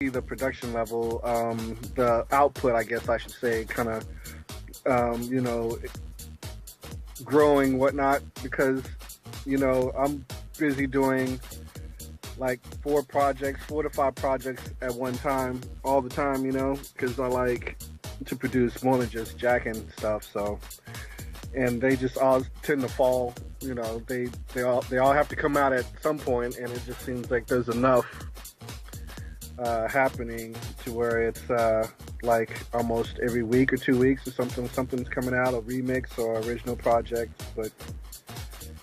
the production level, the output, I guess I should say, kind of, you know, growing, whatnot, because, you know, I'm busy doing like 4 to 5 projects at one time, all the time, you know, because I like to produce more than just jacking stuff. So, and they just all tend to fall, you know, they all have to come out at some point, and it just seems like there's enough happening to where it's like almost every week or 2 weeks or something's coming out, a remix or original project. But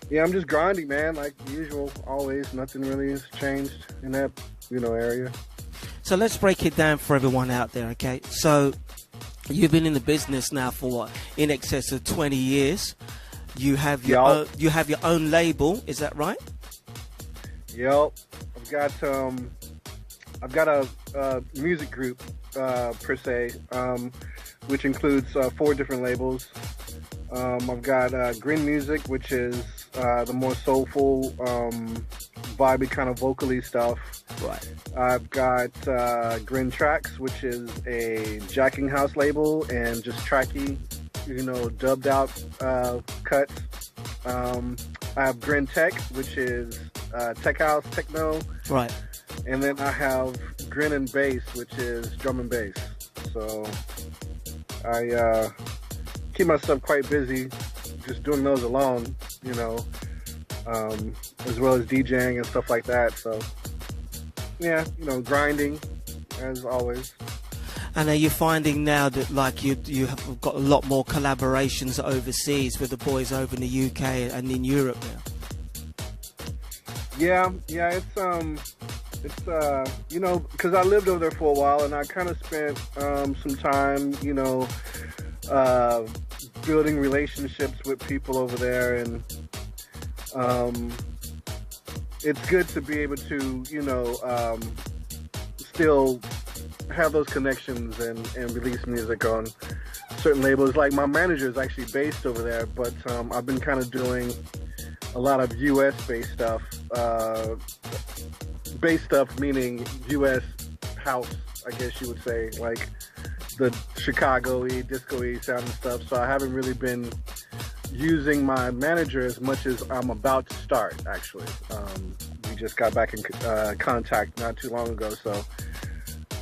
yeah, I'm just grinding, man, like usual, always. Nothing really has changed in that, you know, area. So let's break it down for everyone out there, okay? So you've been in the business now for what, in excess of 20 years. You have your own label, is that right? Yep. I've got a music group per se, which includes 4 different labels. I've got Grin Music, which is the more soulful, vibey kind of vocally stuff. Right. I've got Grin Tracks, which is a jacking house label and just tracky, you know, dubbed out cuts. I have Grin Tech, which is tech house, techno. Right. And then I have Grin and Bass, which is drum and bass. So I keep myself quite busy just doing those alone, you know, as well as DJing and stuff like that. So yeah, you know, grinding as always. And are you finding now that like you have got a lot more collaborations overseas with the boys over in the UK and in Europe now? Yeah, it's you know, because I lived over there for a while, and I kind of spent some time, you know, building relationships with people over there, and it's good to be able to, you know, still have those connections and release music on certain labels. Like my manager is actually based over there, but I've been kind of doing a lot of US based stuff. Bass stuff meaning US house, I guess you would say, like the Chicago-y, disco-y sound and stuff. So I haven't really been using my manager as much as I'm about to start, actually. We just got back in contact not too long ago, so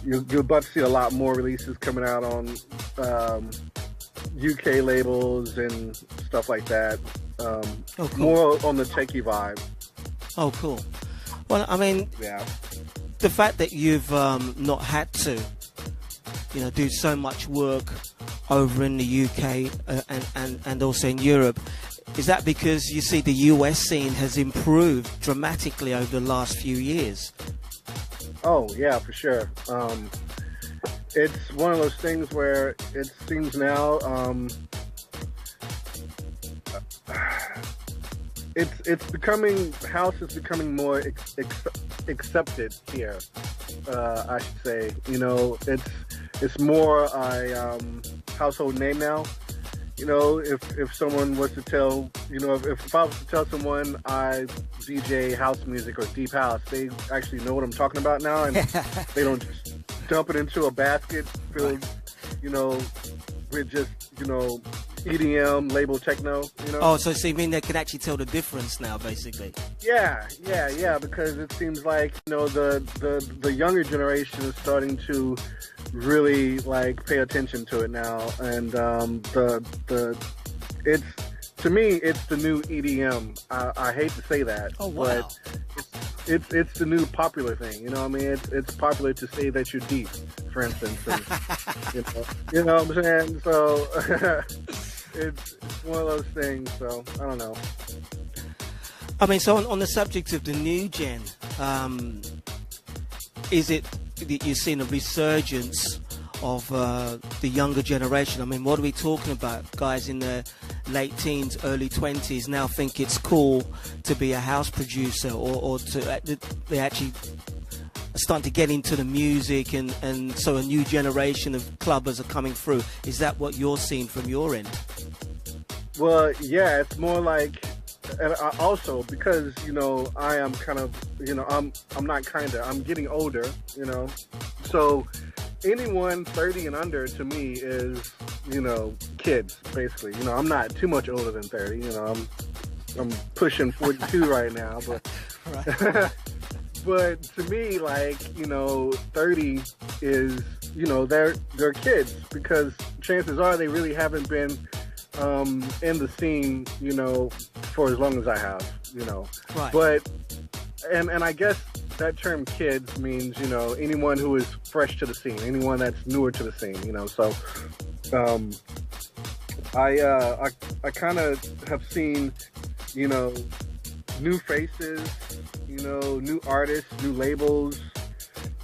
you're about to see a lot more releases coming out on UK labels and stuff like that. Cool. More on the techie vibe. Oh, cool. Well, I mean, yeah, the fact that you've not had to, you know, do so much work over in the UK and also in Europe, is that because you see the US scene has improved dramatically over the last few years? Oh, yeah, for sure. It's one of those things where it seems now it's becoming, house is becoming more accepted here, I should say. You know, it's more a household name now. You know, if someone was to tell, you know, if I was to tell someone I DJ house music or deep house, they actually know what I'm talking about now, and they don't just dump it into a basket filled, you know, with just, you know, EDM, label techno, you know? Oh, so you mean they can actually tell the difference now, basically? Yeah, because it seems like, you know, the younger generation is starting to really, like, pay attention to it now, and it's, to me, it's the new EDM. I hate to say that, but it's the new popular thing, you know what I mean? It's popular to say that you're deep, for instance, and, you know what I'm saying? So it's one of those things, so I don't know. I mean, so on the subject of the new gen, is it that you're seeing a resurgence of the younger generation? I mean, what are we talking about? Guys in their late teens, early 20s now think it's cool to be a house producer, or they actually are starting to get into the music, and so a new generation of clubbers are coming through. Is that what you're seeing from your end? Well, yeah, it's more like and I also, because, you know, I am kind of, you know, I'm getting older, you know, so anyone 30 and under to me is, you know, kids, basically. You know, I'm not too much older than 30, you know, I'm pushing 42 right now, but Right. but to me, like, you know, 30 is, you know, they're kids, because chances are they really haven't been in the scene, you know, for as long as I have, you know. Right. But and I guess that term kids means, you know, anyone who is fresh to the scene, anyone that's newer to the scene, you know. So I kind of have seen, you know, new faces, you know, new artists, new labels,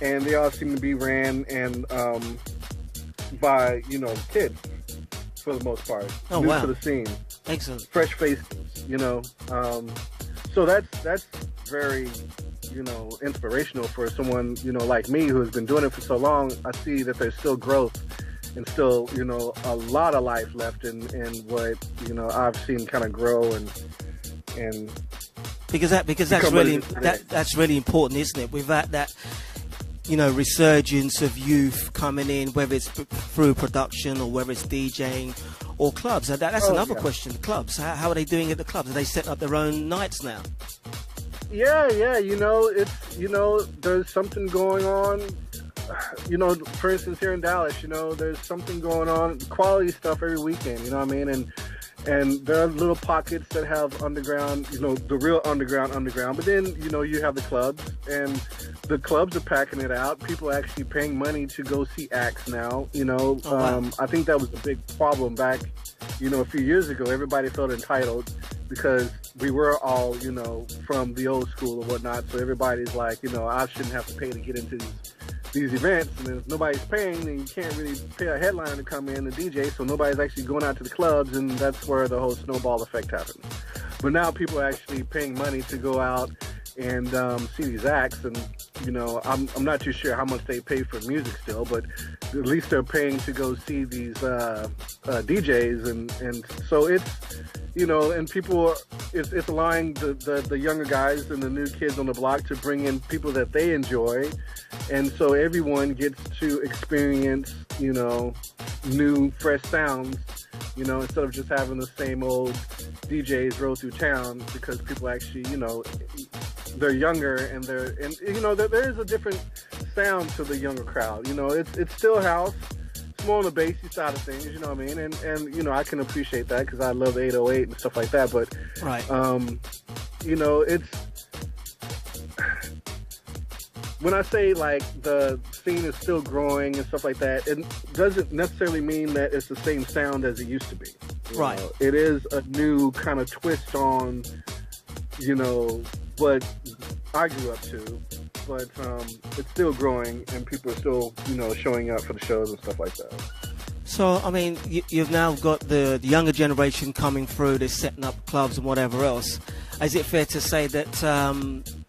and they all seem to be ran and by, you know, kids for the most part. Oh, new wow. to the scene. Excellent. Fresh faces, you know. So that's very, you know, inspirational for someone, you know, like me, who has been doing it for so long. I see that there's still growth and still, you know, a lot of life left in what, you know, I've seen kind of grow and because that's really important, isn't it? With that you know, resurgence of youth coming in, whether it's through production or whether it's DJing or clubs. That's another question. The clubs, how are they doing at the clubs? Are they setting up their own nights now? Yeah, you know, it's, you know, there's something going on. You know, for instance, here in Dallas, you know, there's something going on, quality stuff every weekend, you know what I mean? And there are little pockets that have underground, you know, the real underground. But then, you know, you have the clubs, and the clubs are packing it out. People are actually paying money to go see acts now, you know. Oh, wow. I think that was a big problem back, you know, a few years ago. Everybody felt entitled because we were all, you know, from the old school or whatnot. So everybody's like, you know, I shouldn't have to pay to get into these events, and if nobody's paying, then you can't really pay a headliner to come in, a DJ, so nobody's actually going out to the clubs, and that's where the whole snowball effect happens. But now people are actually paying money to go out and see these acts, and, you know, I'm not too sure how much they pay for music still, but at least they're paying to go see these DJs, and so it's, you know, and people, it's allowing the younger guys and the new kids on the block to bring in people that they enjoy, and so everyone gets to experience, you know, new, fresh sounds, you know, instead of just having the same old DJs roll through town, because people actually, you know, they're younger, and you know, there is a different sound to the younger crowd. You know, it's still house. It's more on the bassy side of things, you know what I mean? And you know, I can appreciate that because I love 808 and stuff like that. But Right. You know, it's, when I say like the scene is still growing and stuff like that, it doesn't necessarily mean that it's the same sound as it used to be. You Right. know? It is a new kind of twist on, you know, what I grew up to, but it's still growing, and people are still, you know, showing up for the shows and stuff like that. So, I mean, you've now got the younger generation coming through, they're setting up clubs and whatever else. Is it fair to say that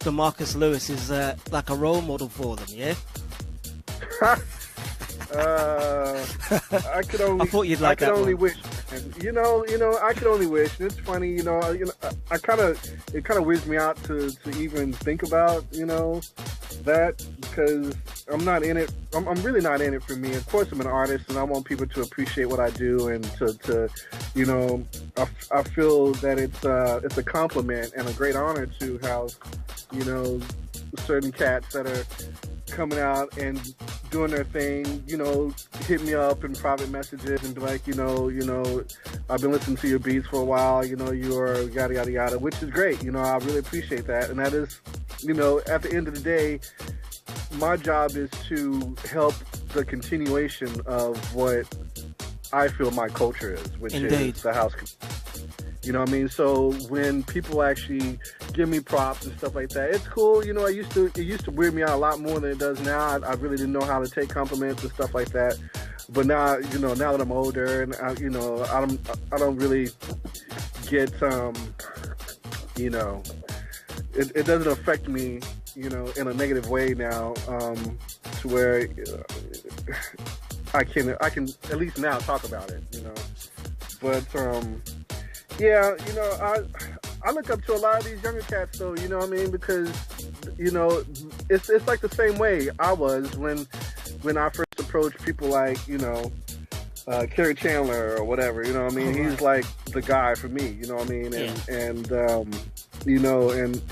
Demarkus Lewis is like a role model for them, yeah? I could only. I thought you'd like I could that only one. wish. You know, I could only wish. And it's funny, you know. It kind of weirds me out to even think about, you know, that, because I'm not in it. I'm really not in it for me. Of course, I'm an artist, and I want people to appreciate what I do, and to you know, I feel that it's a compliment and a great honor to have, you know, certain cats that are coming out and doing their thing, you know, hit me up in private messages and be like, you know, I've been listening to your beats for a while, you know, you're yada yada yada, which is great. You know, I really appreciate that. And that is, you know, at the end of the day, my job is to help the continuation of what I feel my culture is, which Indeed. is the house. You know what I mean? So when people actually give me props and stuff like that, it's cool. You know, it used to weird me out a lot more than it does now. I really didn't know how to take compliments and stuff like that. But now, you know, now that I'm older, and I don't really get, you know, it doesn't affect me, you know, in a negative way now, to where I can at least now talk about it, you know. But yeah, you know, I look up to a lot of these younger cats, though. You know what I mean? Because it's like the same way I was when I first approached people like Kerry Chandler or whatever. You know what I mean? He's like the guy for me. You know what I mean? And and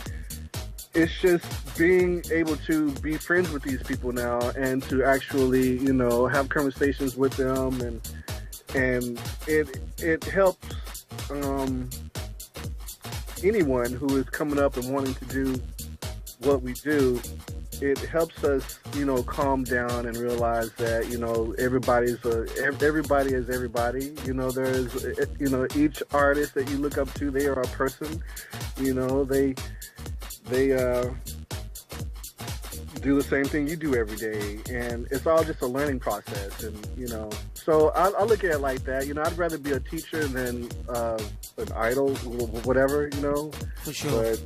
it's just being able to be friends with these people now and to actually have conversations with them and it helps anyone who is coming up and wanting to do what we do. It helps us, calm down and realize that, everybody is everybody. There's, each artist that you look up to, they are a person. They do the same thing you do every day, and it's all just a learning process. And so I look at it like that. I'd rather be a teacher than an idol, whatever. For sure. But,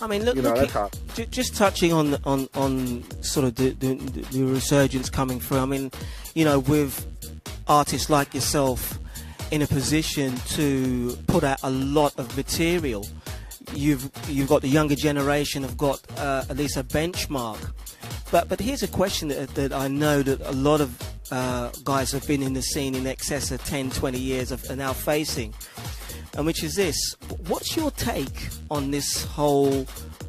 I mean, look that's how. Just touching on sort of the resurgence coming through. I mean, with artists like yourself in a position to put out a lot of material, you've got the younger generation have got at least a benchmark. But here's a question that I know that a lot of guys have been in the scene in excess of 10, 20 years are now facing. And which is this: what's your take on this whole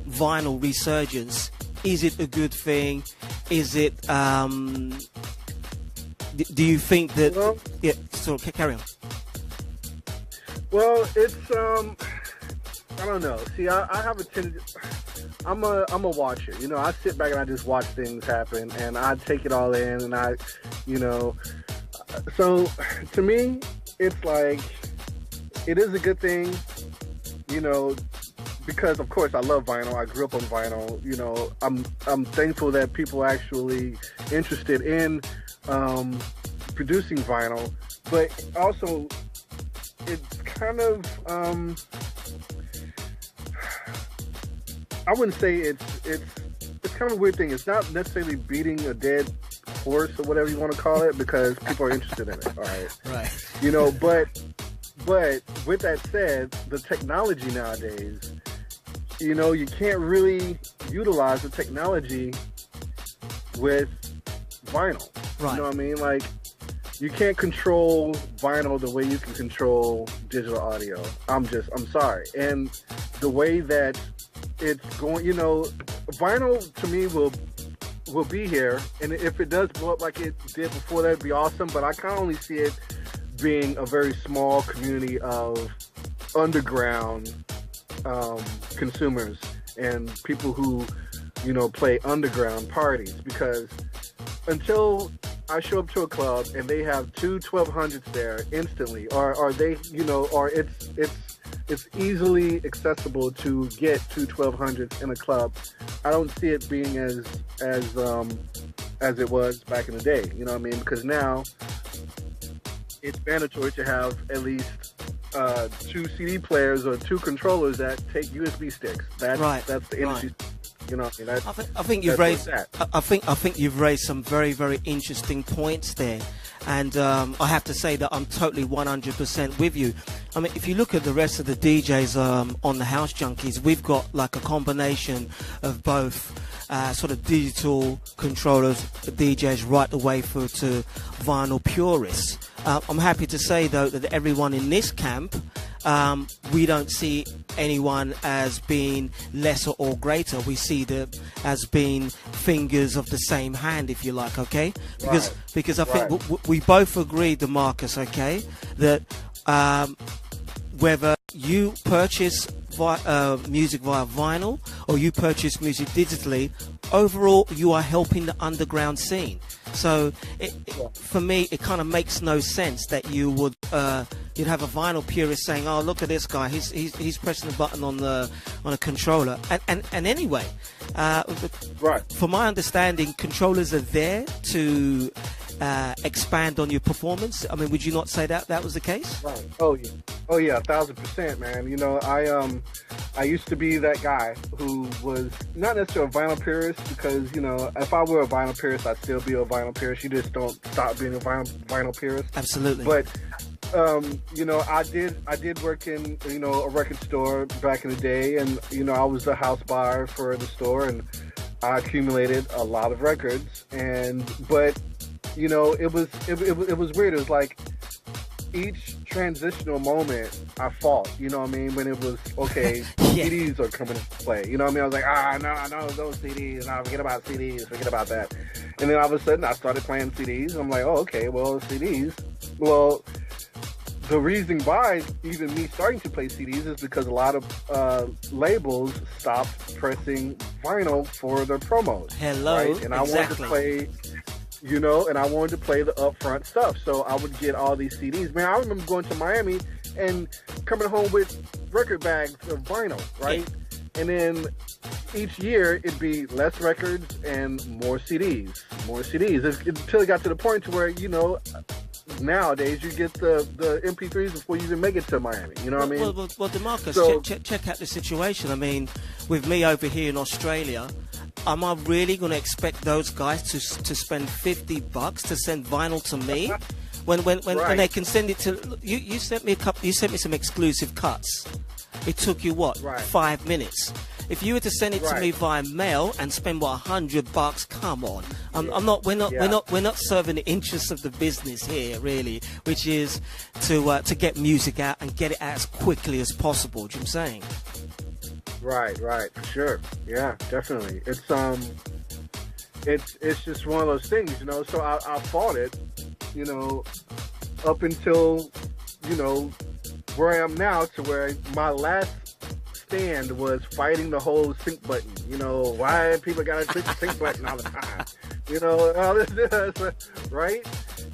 vinyl resurgence? Is it a good thing? Is it? Do you think that? Well, yeah. So carry on. Well, it's I don't know. See, I have a tendency. I'm a watcher. I sit back and I just watch things happen, and I take it all in, and I. So to me, it's like. It is a good thing, because of course I love vinyl. I grew up on vinyl. I'm thankful that people are actually interested in producing vinyl, but also it's kind of I wouldn't say it's kind of a weird thing. It's not necessarily beating a dead horse or whatever you want to call it, because people are interested in it. All right, Right. But with that said, the technology nowadays, you can't really utilize the technology with vinyl. Right. You know what I mean? Like, you can't control vinyl the way you can control digital audio. I'm sorry. And the way that it's going, vinyl to me will be here. And if it does blow up like it did before, that'd be awesome. But I can only see it being a very small community of underground consumers and people who, play underground parties. Because until I show up to a club and they have two 1200s there instantly, or they, or it's easily accessible to get two 1200s in a club, I don't see it being as it was back in the day. You know what I mean? Because now it's mandatory to have at least two CD players or two controllers that take USB sticks. That's the industry. Right. I think you've raised. I think you've raised some very, very interesting points there, and I have to say that I'm totally 100% with you. I mean, if you look at the rest of the DJs on the House Junkies, we've got like a combination of both sort of digital controllers, DJs, right the way through to vinyl purists. I'm happy to say, though, that everyone in this camp, we don't see anyone as being lesser or greater. We see them as being fingers of the same hand, if you like, okay? Because I think we both agree, Demarkus, okay, that whether you purchase music via vinyl or you purchase music digitally, overall you are helping the underground scene. So for me, it kind of makes no sense that you would you'd have a vinyl purist saying, "Oh, look at this guy. He's pressing a button on a controller." And anyway, from my understanding, controllers are there to expand on your performance. I mean, would you not say that was the case? Right. Oh yeah, 1,000%, man. I used to be that guy who was not necessarily a vinyl purist, because if I were a vinyl purist, I'd still be a vinyl purist. You just don't stop being a vinyl purist. Absolutely. You know, I did work in, you know, a record store back in the day, and you know, I was the house buyer for the store, and I accumulated a lot of records, but you know, it was weird. It was like each transitional moment I fought, you know what I mean, when it was, okay, Yeah. CDs are coming into play, you know what I mean, I was like, no, those CDs, no, forget about CDs, forget about that. And then all of a sudden I started playing CDs. I'm like, oh, okay, well, CDs, well, the reason why even me starting to play CDs is because a lot of labels stopped pressing vinyl for their promos. Hello, right? And I wanted to play, you know, and I wanted to play the upfront stuff. So I would get all these CDs. Man, I remember going to Miami and coming home with record bags of vinyl, right? And then each year it'd be less records and more CDs, until it got to the point to where, you know, nowadays you get the MP3s before you even make it to Miami. You know what I mean? Well, Demarkus, So- check out the situation. I mean, with me over here in Australia, am I really going to expect those guys to spend $50 to send vinyl to me when Right. they can send it to you? You sent me some exclusive cuts. It took you what, Right. 5 minutes? If you were to send it to Right. me via mail and spend what, $100, come on. I'm not. We're not serving the interests of the business here, really, which is to get music out and get it out as quickly as possible. Do you know what I'm saying? Right, for sure. Yeah, definitely. It's just one of those things, you know. So I fought it, you know, up until, you know, where I am now, to where my last stand was fighting the whole sync button. You know, why people gotta click the sync button all the time? You know, all this, right?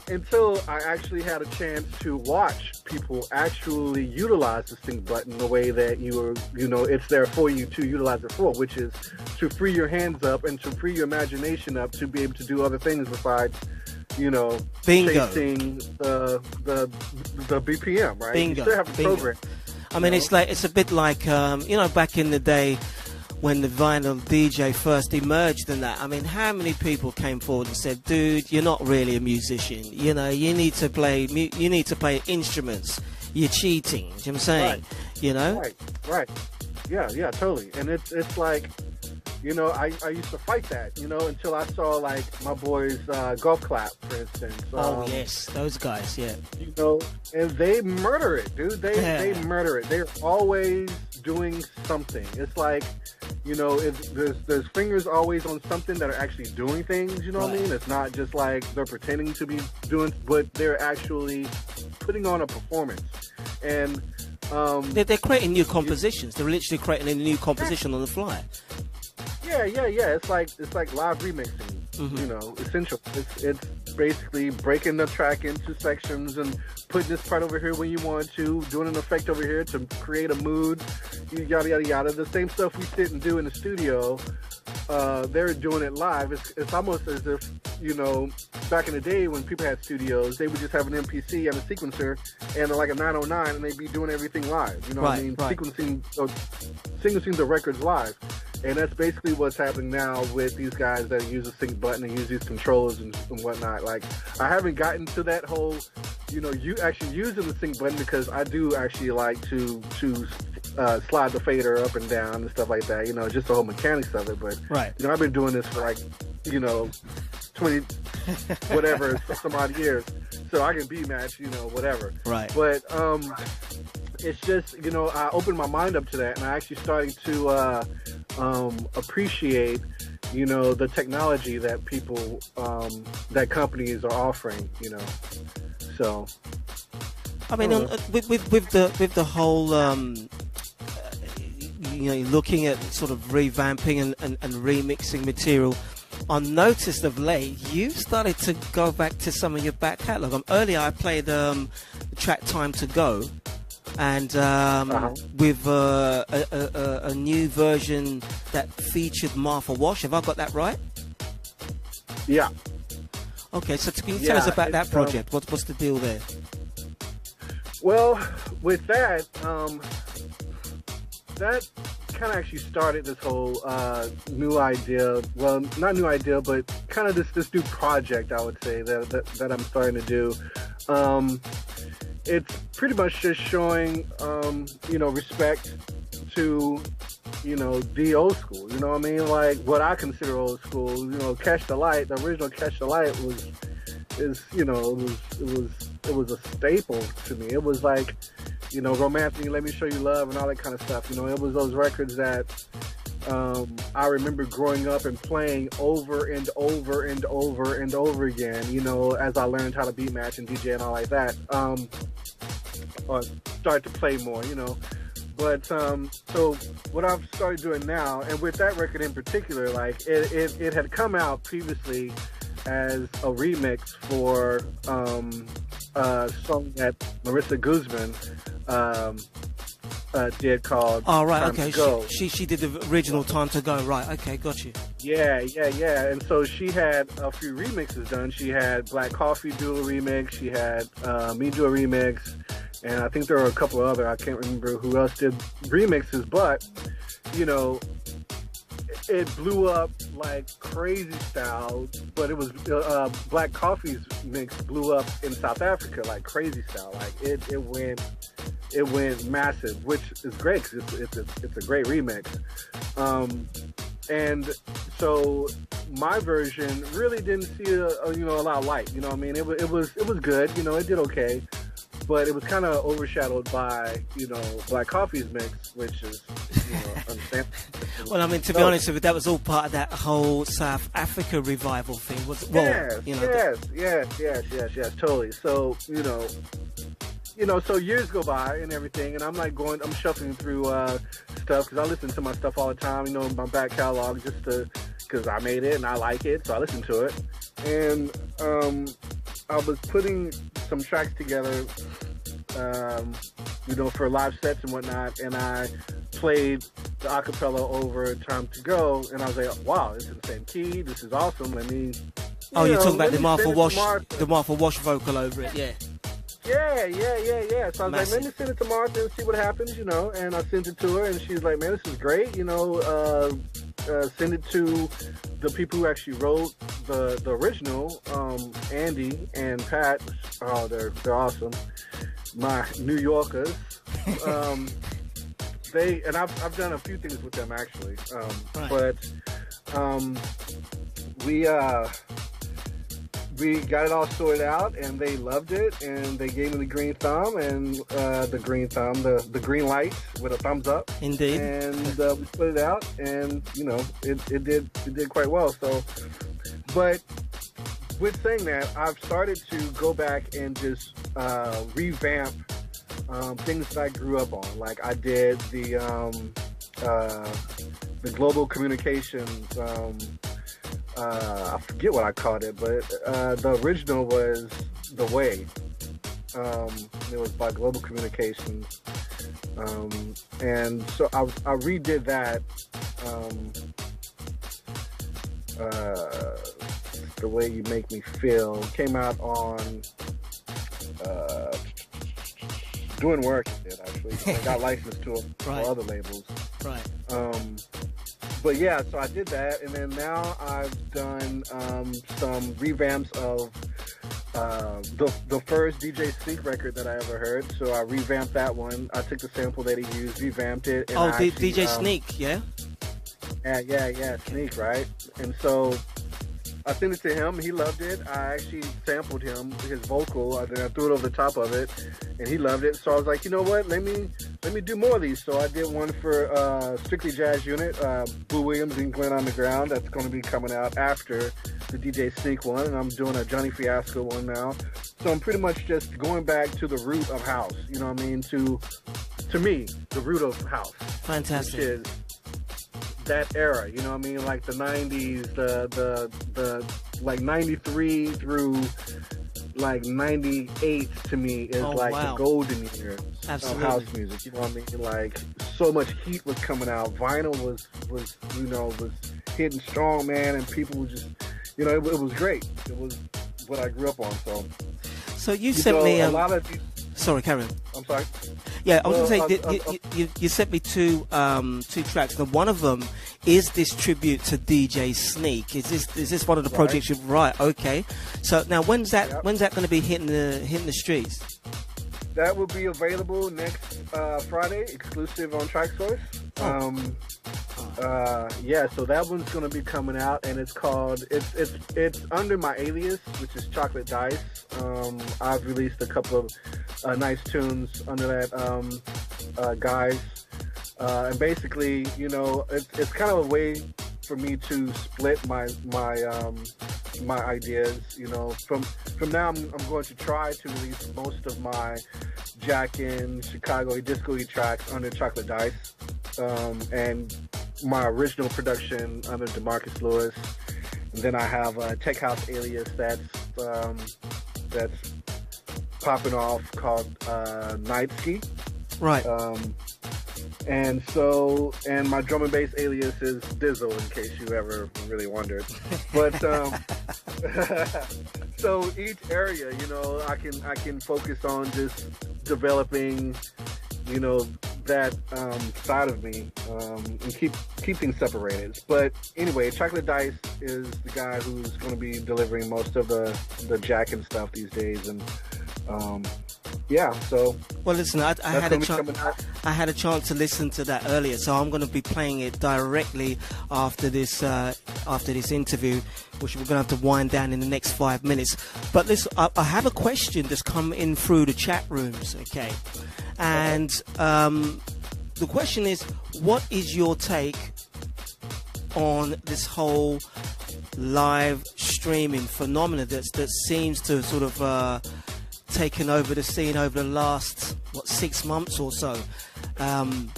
Until I actually had a chance to watch people actually utilize the sync button the way that it's there for you to utilize it for, which is to free your hands up and to free your imagination up to be able to do other things besides, you know, Bingo. chasing the BPM, right? Bingo. You still have a Bingo. program. I mean, it's a bit like you know, back in the day when the vinyl DJ first emerged and that. I mean, how many people came forward and said, "Dude, you're not really a musician. You know, you need to play instruments. You're cheating." Do you know what I'm saying? Right. You know? Right. Yeah, totally. And it's like, you know, I used to fight that, you know, until I saw, like, my boys Golf Clap, for instance. Oh yes, those guys. Yeah. You know, and they murder it, dude. They murder it. They're always doing something. It's like, you know, there's fingers always on something that are actually doing things, you know what I mean? It's not just like they're pretending to be doing, but they're actually putting on a performance. And They're creating new compositions. They're literally creating a new composition on the fly. Yeah. It's like live remixing. Mm-hmm. You know, essential. It's basically breaking the track into sections and putting this part over here when you want to, doing an effect over here to create a mood, yada yada yada. The same stuff we sit and do in the studio, they're doing it live. It's almost as if, you know, back in the day when people had studios, they would just have an MPC and a sequencer and like a 909, and they'd be doing everything live. You know what I mean? Right. Sequencing the records live. And that's basically what's happening now with these guys that use a sync button and use these controllers and whatnot. Like, I haven't gotten to that whole, you know, you actually using the sync button, because I do actually like to slide the fader up and down and stuff like that, you know, just the whole mechanics of it. But, you know, I've been doing this for like, you know, 20, whatever, some odd years. So I can beat match, you know, whatever. Right. But, it's just, you know, I opened my mind up to that, and I actually starting to appreciate, you know, the technology that people, that companies are offering, you know. So, I mean, with the whole, you know, looking at sort of revamping and remixing material, I noticed of late you've started to go back to some of your back catalogue. Earlier I played the track "Time to Go," and with a new version that featured Martha Wash. Have I got that right? Yeah. Okay, so can you tell us about that project? What's the deal there? Well, with that, that kind of actually started this whole new idea. Well, not new idea, but kind of this new project, I would say, that I'm starting to do. it's pretty much just showing, respect to, the old school. You know what I mean? Like what I consider old school. Catch the Light. The original Catch the Light it was a staple to me. It was like, Romancing, Let Me Show You Love, and all that kind of stuff. It was those records that I remember growing up and playing over and over and over and over again, as I learned how to beat match and DJ and all like that. Or started to play more, But so what I've started doing now, and with that record in particular, like it had come out previously as a remix for a song that Marissa Guzman did called Time to Go. She did the original Time to Go, right? Okay, got you. Yeah. And so she had a few remixes done. She had Black Coffee do a remix. She had me do a remix. And I think there were a couple of other, I can't remember who else did remixes, but, it blew up like crazy style, but it was, Black Coffee's mix blew up in South Africa like crazy style. Like it went massive, which is great because it's a great remix. And so my version really didn't see a lot of light. You know what I mean? It was good. It did okay. But it was kind of overshadowed by, Black Coffee's mix, which is, understandable. Well, I mean, to be honest with you, that was all part of that whole South Africa revival thing. Yes, totally. So, so years go by and everything, and I'm shuffling through stuff, because I listen to my stuff all the time, my back catalog, just because I made it and I like it, so I listen to it. And I was putting some tracks together, for live sets and whatnot, and I played the acapella over Time to Go, and I was like, wow, it's in the same key, this is awesome, let me... you're talking about the Martha Wash vocal over it, yeah. Yeah. So I was like, let me send it to Martha and see what happens, and I sent it to her, and she's like, man, this is great, send it to the people who actually wrote the original, Andy and Pat. Oh, they're awesome. My New Yorkers. I've done a few things with them actually. Right. But we got it all sorted out, and they loved it, and they gave me the green thumb, and the green light with a thumbs up. Indeed. And we put it out, and it did quite well. So, but with saying that, I've started to go back and just revamp things that I grew up on. Like I did the global communications. I forget what I called it, but the original was The Way. It was by Global Communications. And so I redid that. The Way You Make Me Feel came out on Doing Work. It did, actually. I got licensed to it for other labels. Right. But yeah, so I did that, and then now I've done some revamps of the first DJ Sneak record that I ever heard. So I revamped that one. I took the sample that he used, revamped it. And DJ Sneak, yeah? Yeah, Sneak, right? And so I sent it to him. He loved it. I actually sampled his vocal, and then I threw it over the top of it, and he loved it. So I was like, you know what? Let me do more of these. So I did one for Strictly Jazz Unit, Boo Williams and Glenn on the Ground. That's going to be coming out after the DJ Sneak one, and I'm doing a Johnny Fiasco one now. So I'm pretty much just going back to the root of house. You know what I mean? To me, the root of house. Fantastic. Which is that era, you know what I mean? Like the 90s, the like 93 through like 98 to me is the golden year of house music. You know what I mean? Like so much heat was coming out. Vinyl was hitting strong, man, and people were just, it was great. It was what I grew up on. So you sent me a lot of these. Sorry, carry on. I'm sorry. Yeah, I was going to say, you sent me two tracks, and one of them is this tribute to DJ Sneak. Is this one of the projects you've... Right, okay. So now when's that going to be hitting the streets? That will be available next Friday, exclusive on TrackSource. Yeah, so that one's going to be coming out, and it's called, it's under my alias, which is Chocolate Dice. I've released a couple of nice tunes under that guise. And basically, you know, it's kind of a way for me to split my ideas. You know, from now I'm going to try to release most of my Jackin', Chicago disco tracks under Chocolate Dice, and my original production under Demarkus Lewis. And then I have a tech house alias that's popping off called Night Ski. Right. And my drum and bass alias is Dizzle, in case you ever really wondered. But so each area, you know, I can focus on just developing, you know, that side of me, and keep things separated. But anyway, Chocolate Dice is the guy who's going to be delivering most of the jack and stuff these days, and yeah. So well, listen, I had a chance to listen to that earlier, so I'm going to be playing it directly after this interview, which we're going to have to wind down in the next 5 minutes. But listen, I have a question that's come in through the chat rooms, okay? And the question is, what is your take on this whole live streaming phenomenon that seems to sort of taken over the scene over the last 6 months or so? And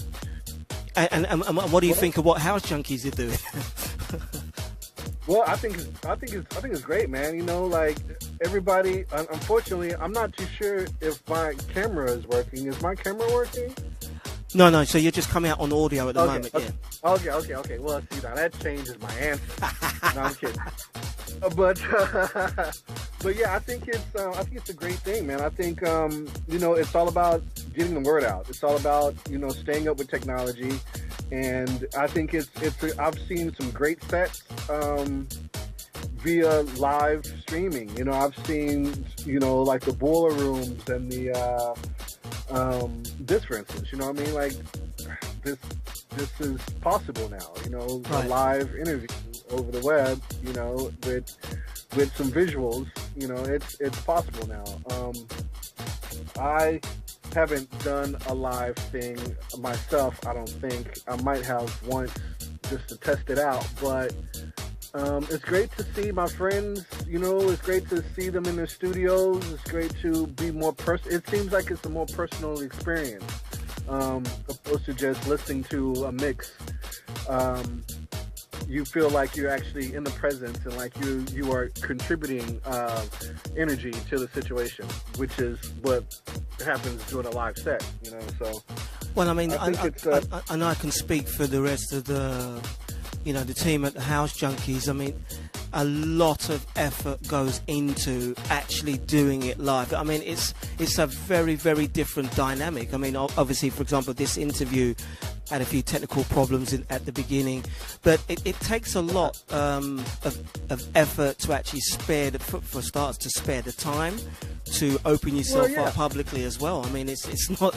what do you think of what House Junkies are doing? Well, I think it's great, man. You know, like everybody. Unfortunately, I'm not too sure if my camera is working. Is my camera working? No. So you're just coming out on audio at the moment, okay. Yeah. Okay. Well, see, now that changes my answer. No, I'm kidding. But yeah, I think it's a great thing, man. I think you know, it's all about getting the word out. It's all about, you know, staying up with technology. And I think I've seen some great sets via live streaming. You know, I've seen, you know, like the boiler rooms and the this, for instance. You know what I mean? Like this is possible now. You know, right. A live interview over the web. You know, with some visuals. You know, it's possible now. I haven't done a live thing myself, I don't think. I might have once just to test it out, but it's great to see my friends, you know, it's great to see them in their studios. It's great to be more it seems like it's a more personal experience, opposed to just listening to a mix. You feel like you're actually in the presence, and like you are contributing energy to the situation, which is what happens during a live set, you know. So, well, I mean, I know I can speak for the rest of the, you know, the team at the House Junkies. I mean, a lot of effort goes into actually doing it live. I mean, it's a very, very different dynamic. I mean, obviously, for example, this interview had a few technical problems at the beginning, but it takes a lot of effort to actually spare for starters, to spare the time to open yourself up publicly as well. I mean, it's not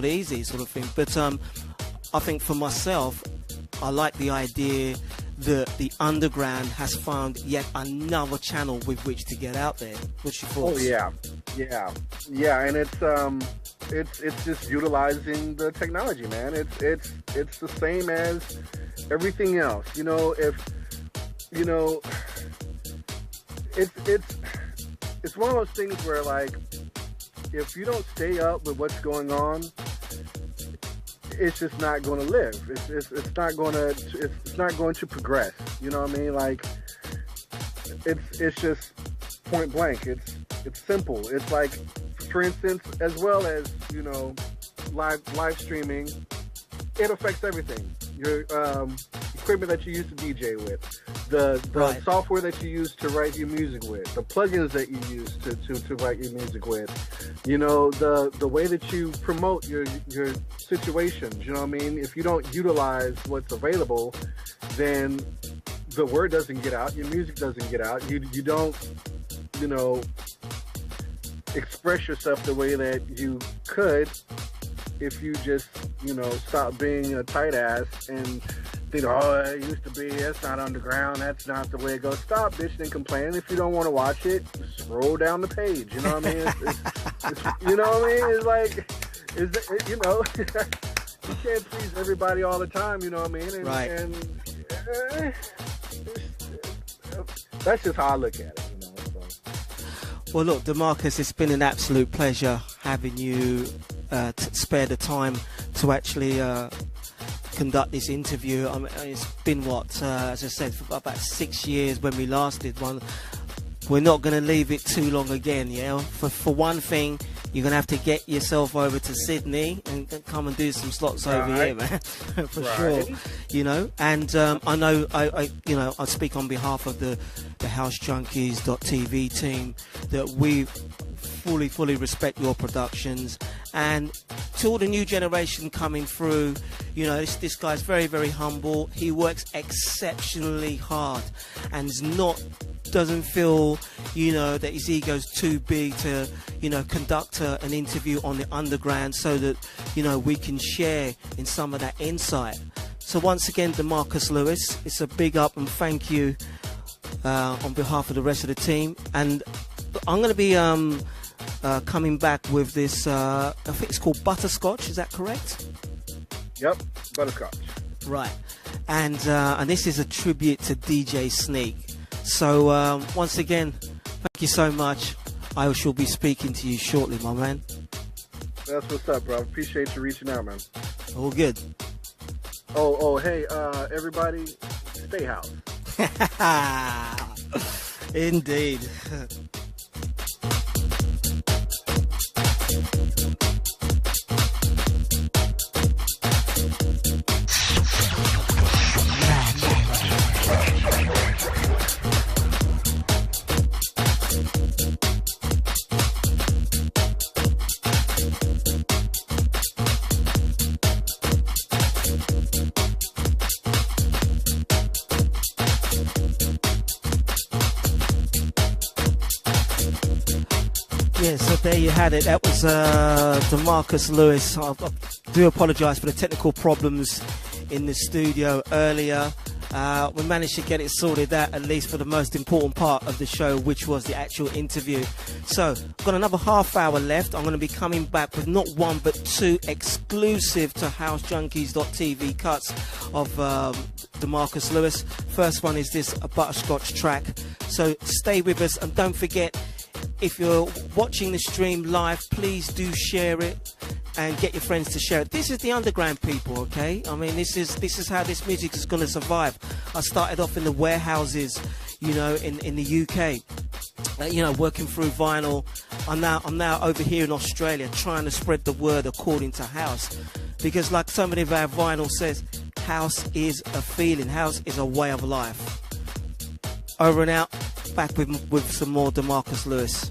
easy, sort of thing. But I think for myself, I like the idea that the underground has found yet another channel with which to get out there. What's your thoughts? Oh yeah, and it's just utilizing the technology, man. It's the same as everything else. You know, if you know, it's one of those things where, like, if you don't stay up with what's going on, it's just not going to live. It's not going to progress. You know what I mean? Like, it's just point blank. It's simple. It's like, for instance, as well as, you know, live streaming, it affects everything. Your equipment that you use to DJ with, the right. software that you use to write your music with, the plugins that you use to write your music with, you know, the way that you promote your situations. You know what I mean? If you don't utilize what's available, then the word doesn't get out, your music doesn't get out, you don't, you know, express yourself the way that you could if you just, stop being a tight ass and think, oh, it used to be, that's not underground, that's not the way it goes. Stop bitching and complaining. If you don't want to watch it, scroll down the page. You know what I mean? It's you know what I mean? It's like, you can't please everybody all the time, you know what I mean? And, right. And that's just how I look at it, So. Well, look, Demarkus, it's been an absolute pleasure having you spare the time to actually conduct this interview. I mean, it's been as I said, for about 6 years when we last did one. We're not going to leave it too long again, yeah. For one thing, you're going to have to get yourself over to Sydney and come and do some slots over here, man, for sure. And I know I speak on behalf of the HouseJunkies.tv team that we fully respect your productions, and to all the new generation coming through, this guy's very, very humble. He works exceptionally hard and doesn't feel that his ego's too big to conduct an interview on the underground, so that we can share in some of that insight. So once again, Demarkus Lewis, it's a big up and thank you on behalf of the rest of the team. And I'm going to be coming back with this, I think it's called Butterscotch, is that correct? Yep, Butterscotch. Right. And this is a tribute to DJ Sneak. So once again, thank you so much. I shall be speaking to you shortly, my man. That's what's up, bro. Appreciate you reaching out, man. All good. Oh, hey, everybody, stay house. Indeed. Yeah, so there you had it. That was Demarkus Lewis. I do apologise for the technical problems in the studio earlier. We managed to get it sorted out, at least for the most important part of the show, which was the actual interview. So, I've got another half hour left. I'm going to be coming back with not one but two exclusive to HouseJunkies.tv cuts of Demarkus Lewis. First one is this Butterscotch track. So stay with us, and don't forget, if you're watching the stream live, please do share it and get your friends to share it. This is the underground, people, okay? I mean, this is how this music is going to survive. I started off in the warehouses, in the UK, working through vinyl. I'm now over here in Australia trying to spread the word according to house, because like so many of our vinyl says, house is a feeling, house is a way of life. Over and out. Back with some more Demarkus Lewis.